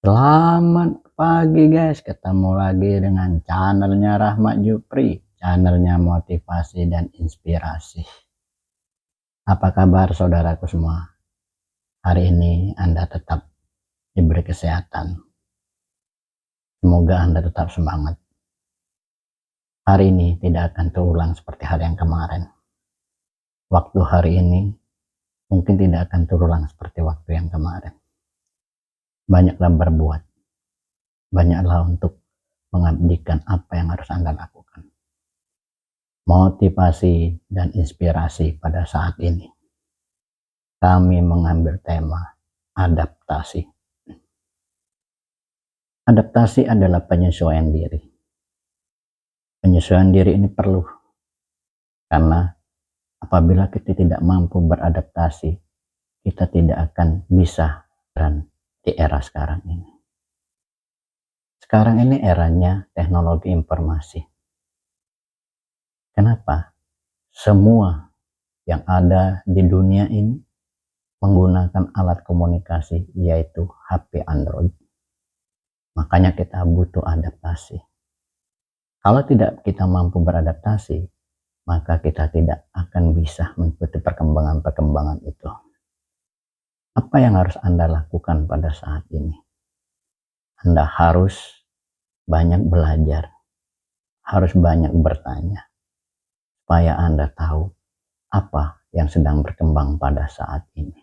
Selamat pagi guys, ketemu lagi dengan channelnya Rahmat Jupri, channelnya motivasi dan inspirasi. Apa kabar saudaraku semua? Hari ini Anda tetap diberi kesehatan. Semoga Anda tetap semangat. Hari ini tidak akan terulang seperti hari yang kemarin. Waktu hari ini mungkin tidak akan terulang seperti waktu yang kemarin. Banyaklah berbuat, banyaklah untuk mengabdikan apa yang harus Anda lakukan. Motivasi dan inspirasi pada saat ini kami mengambil tema adaptasi. Adaptasi adalah penyesuaian diri. Penyesuaian diri ini perlu karena apabila kita tidak mampu beradaptasi, kita tidak akan bisa di era sekarang ini. Sekarang ini eranya teknologi informasi. Kenapa? Semua yang ada di dunia ini menggunakan alat komunikasi, yaitu HP Android. Makanya kita butuh adaptasi. Kalau tidak kita mampu beradaptasi, maka kita tidak akan bisa mengikuti perkembangan-perkembangan itu. Apa yang harus Anda lakukan pada saat ini? Anda harus banyak belajar, harus banyak bertanya, supaya Anda tahu apa yang sedang berkembang pada saat ini.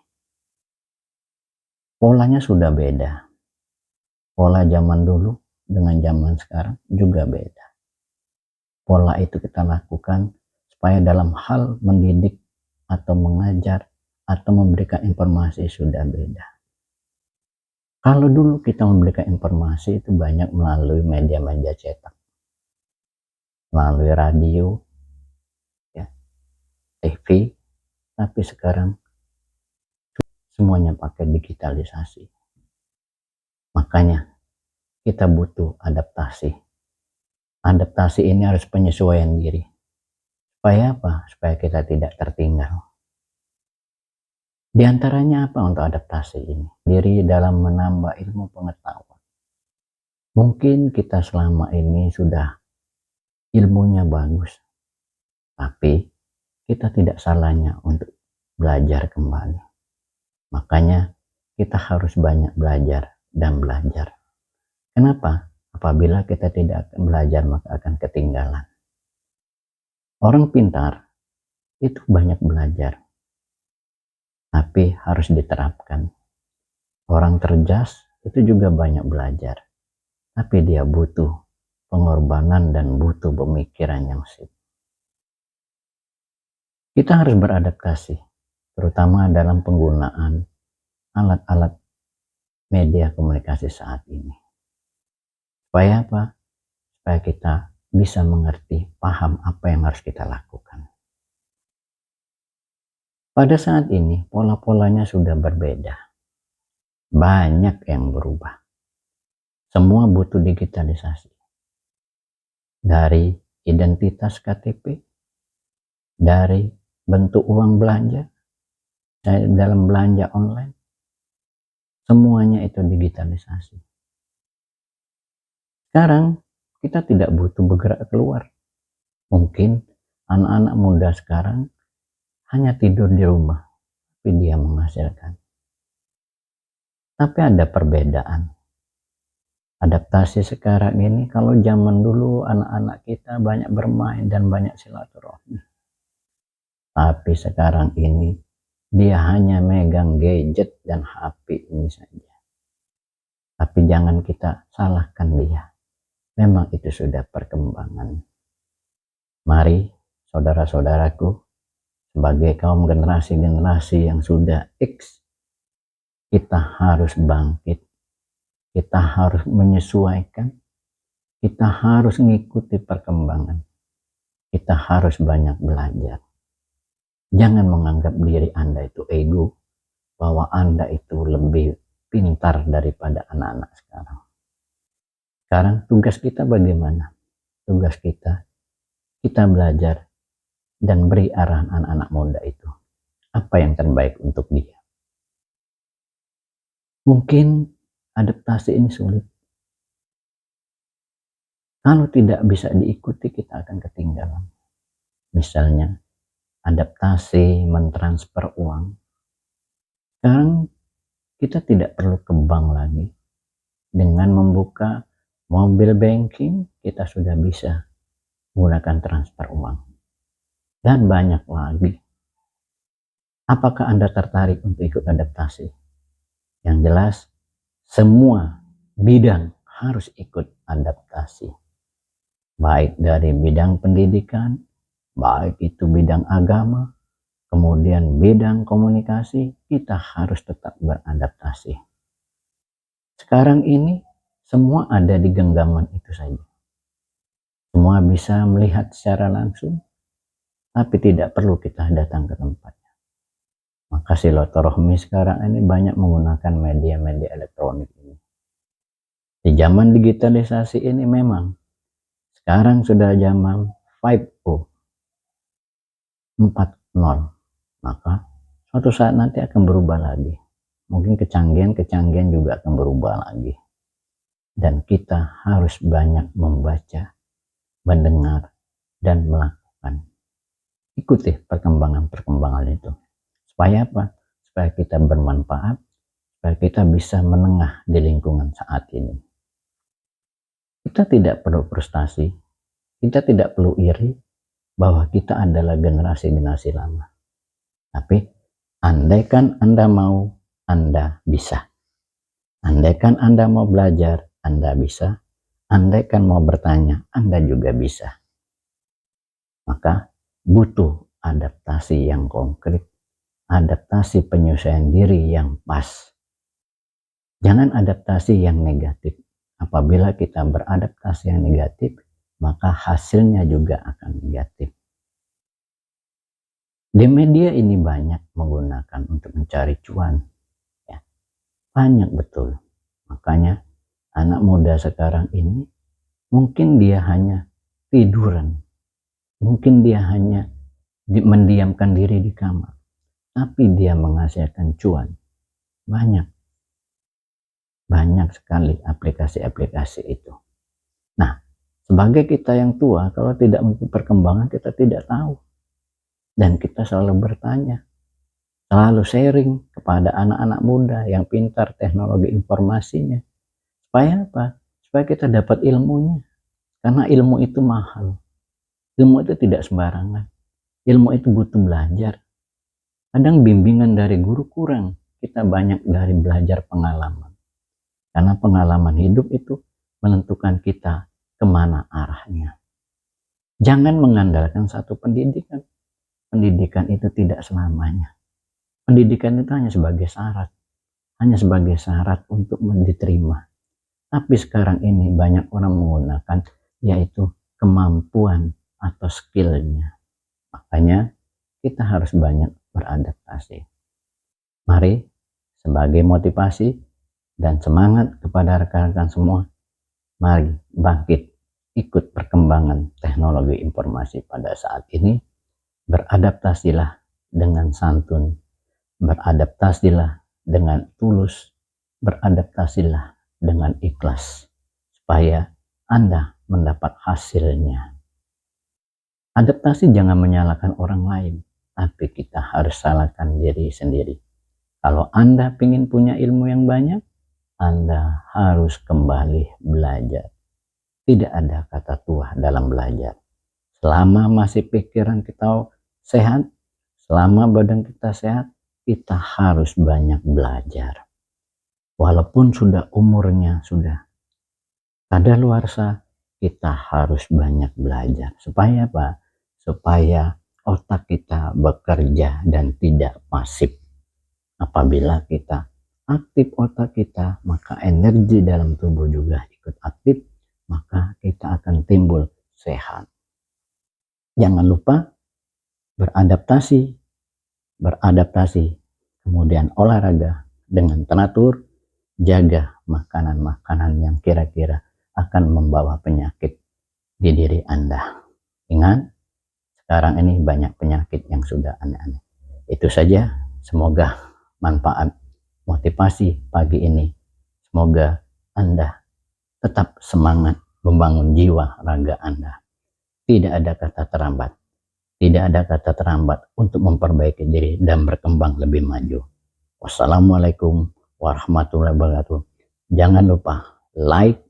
Polanya sudah beda. Pola zaman dulu dengan zaman sekarang juga beda. Pola itu kita lakukan supaya dalam hal mendidik atau mengajar atau memberikan informasi sudah beda. Kalau dulu kita memberikan informasi itu banyak melalui media-media cetak, melalui radio, ya, TV, tapi sekarang semuanya pakai digitalisasi. Makanya kita butuh adaptasi. Adaptasi ini harus penyesuaian diri. Supaya apa? Supaya kita tidak tertinggal. Di antaranya apa untuk adaptasi ini? Diri dalam menambah ilmu pengetahuan. Mungkin kita selama ini sudah ilmunya bagus, tapi kita tidak salahnya untuk belajar kembali. Makanya kita harus banyak belajar dan belajar. Kenapa? Apabila kita tidak belajar maka akan ketinggalan. Orang pintar itu banyak belajar, tapi harus diterapkan. Orang cerdas itu juga banyak belajar, tapi dia butuh pengorbanan dan butuh pemikiran yang sip. Kita harus beradaptasi, terutama dalam penggunaan alat-alat media komunikasi saat ini. Supaya apa? Supaya kita bisa mengerti, paham apa yang harus kita lakukan. Pada saat ini, pola-polanya sudah berbeda. Banyak yang berubah. Semua butuh digitalisasi. Dari identitas KTP, dari bentuk uang belanja, dalam belanja online, semuanya itu digitalisasi. Sekarang kita tidak butuh bergerak keluar. Mungkin anak-anak muda sekarang hanya tidur di rumah, tapi dia menghasilkan. Tapi ada perbedaan. Adaptasi sekarang ini, kalau zaman dulu anak-anak kita banyak bermain dan banyak silaturahmi. Tapi sekarang ini dia hanya megang gadget dan HP ini saja. Tapi jangan kita salahkan dia. Memang itu sudah perkembangan. Mari saudara-saudaraku, sebagai kaum generasi-generasi yang sudah X, kita harus bangkit. Kita harus menyesuaikan. Kita harus mengikuti perkembangan. Kita harus banyak belajar. Jangan menganggap diri Anda itu ego, bahwa Anda itu lebih pintar daripada anak-anak sekarang. Sekarang tugas kita bagaimana? Tugas kita belajar dan beri arahan anak-anak muda itu. Apa yang terbaik untuk dia? Mungkin adaptasi ini sulit. Kalau tidak bisa diikuti, kita akan ketinggalan. Misalnya, adaptasi mentransfer uang. Sekarang kita tidak perlu ke bank lagi. Dengan membuka mobile banking, kita sudah bisa menggunakan transfer uang. Dan banyak lagi. Apakah Anda tertarik untuk ikut adaptasi? Yang jelas, semua bidang harus ikut adaptasi. Baik dari bidang pendidikan, baik itu bidang agama, kemudian bidang komunikasi, kita harus tetap beradaptasi. Sekarang ini semua ada di genggaman itu saja. Semua bisa melihat secara langsung, tapi tidak perlu kita datang ke tempatnya. Maka silaturahmi sekarang ini banyak menggunakan media-media elektronik ini. Di zaman digitalisasi ini memang sekarang sudah zaman 5.0, 4.0, maka suatu saat nanti akan berubah lagi. Mungkin kecanggihan juga akan berubah lagi. Dan kita harus banyak membaca, mendengar, dan melakukan. Ikuti perkembangan-perkembangan itu. Supaya apa? Supaya kita bermanfaat, supaya kita bisa menengah di lingkungan saat ini. Kita tidak perlu frustasi, kita tidak perlu iri bahwa kita adalah generasi-generasi lama. Tapi andaikan Anda mau, Anda bisa. Andaikan Anda mau belajar, Anda bisa. Andaikan mau bertanya, Anda juga bisa. Maka butuh adaptasi yang konkret, adaptasi penyesuaian diri yang pas. Jangan adaptasi yang negatif. Apabila kita beradaptasi yang negatif, maka hasilnya juga akan negatif. Di media ini banyak menggunakan untuk mencari cuan. Ya, banyak betul. Makanya anak muda sekarang ini mungkin dia hanya tiduran. Mungkin dia hanya mendiamkan diri di kamar. Tapi dia menghasilkan cuan. Banyak sekali aplikasi-aplikasi itu. Nah, sebagai kita yang tua, kalau tidak mengikuti perkembangan, kita tidak tahu. Dan kita selalu bertanya, selalu sharing kepada anak-anak muda yang pintar teknologi informasinya. Supaya apa? Supaya kita dapat ilmunya. Karena ilmu itu mahal. Ilmu itu tidak sembarangan. Ilmu itu butuh belajar. Kadang bimbingan dari guru kurang. Kita banyak dari belajar pengalaman. Karena pengalaman hidup itu menentukan kita kemana arahnya. Jangan mengandalkan satu pendidikan. Pendidikan itu tidak selamanya. Pendidikan itu hanya sebagai syarat. Hanya sebagai syarat untuk diterima. Tapi sekarang ini banyak orang menggunakan yaitu kemampuan atau skillnya. Makanya kita harus banyak beradaptasi. Mari sebagai motivasi dan semangat kepada rekan-rekan semua, mari bangkit ikut perkembangan teknologi informasi pada saat ini. Beradaptasilah dengan santun, beradaptasilah dengan tulus, beradaptasilah dengan ikhlas, supaya Anda mendapat hasilnya. Adaptasi jangan menyalahkan orang lain, tapi kita harus salahkan diri sendiri. Kalau Anda ingin punya ilmu yang banyak, Anda harus kembali belajar. Tidak ada kata tua dalam belajar. Selama masih pikiran kita sehat, selama badan kita sehat, kita harus banyak belajar. Walaupun sudah umurnya sudah kadaluarsa, kita harus banyak belajar. Supaya apa? Supaya otak kita bekerja dan tidak pasif. Apabila kita aktif otak kita, maka energi dalam tubuh juga ikut aktif, maka kita akan timbul sehat. Jangan lupa beradaptasi, kemudian olahraga dengan teratur, jaga makanan-makanan yang kira-kira akan membawa penyakit di diri Anda. Ingat, sekarang ini banyak penyakit yang sudah aneh-aneh. Itu saja, semoga manfaat motivasi pagi ini. Semoga Anda tetap semangat membangun jiwa raga Anda. Tidak ada kata terlambat. Tidak ada kata terlambat untuk memperbaiki diri dan berkembang lebih maju. Wassalamualaikum warahmatullahi wabarakatuh. Jangan lupa like,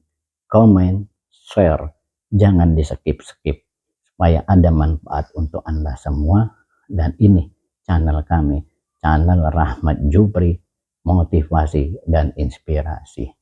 comment, share. Jangan di skip-skip supaya ada manfaat untuk Anda semua. Dan ini channel kami, channel Rahmat Jupri, motivasi dan inspirasi.